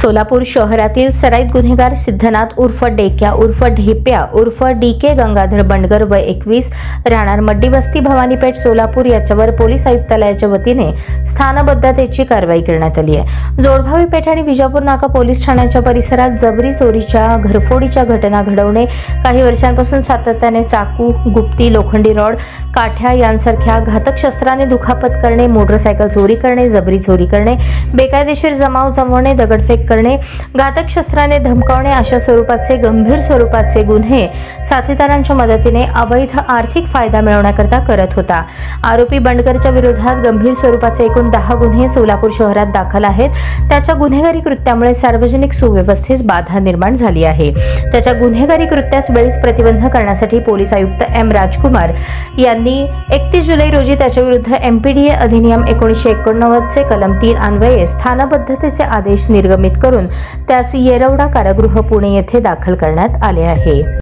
सोलापूर शहरातील सराईत गुन्हेगार सिद्धनाथ उर्फ डेक्या उर्फ ढेप्या उर्फ डीके गंगाधर बंडगर वय 21 राहणार मड्डी वस्ती भवानीपेठ सोलापूर याच्यावर पोलीस आयुक्तालयाच्या वतीने स्थानबद्धतेची कारवाई करण्यात आली आहे। जोडभावी पेठ आणि विजापूर नाका पोलीस ठाण्याच्या परिसरात जबरी चोरीच्या घरफोडीच्या घटना घडवणे, काही वर्षांपासून सातत्याने चाकू, गुप्ती, लोखंडी रॉड, काठ्या यांसारख्या घातक शस्त्राने दुखापत करणे, मोटरसायकल चोरी करणे, जबरी चोरी करणे, बेकायदेशीर जमाव जमवणे, दगडफेक करणे, घातक शस्त्राने धमकावणे अशा स्वरूपाचे गंभीर स्वरूपाचे गुन्हे साथीदारांच्या मदतीने अवैध आर्थिक फायदा मिळवण्याकरता करत होता। आरोपी बंडगरच्या विरोधात गंभीर स्वरूपाचे एकूण 10 गुन्हे सोलापूर शहरात दाखल आहेत। त्याच्या गुन्हेगारी कृत्यामुळे सार्वजनिक सुव्यवस्थेस बाधा निर्माण झाली आहे। त्याच्या गुन्हेगारी कृत्यास वेळीच प्रतिबंध करण्यासाठी पोलीस आयुक्त एम राजकुमार यांनी 31 जुलै रोजी त्याच्या विरुद्ध MPDA अधिनियम 1989 चे कलम 3 अन्वये स्थानबद्धतेचे आदेश निर्गमित करून त्यास येरवडा कारागृह पुणे येथे दाखल करण्यात आले आहे।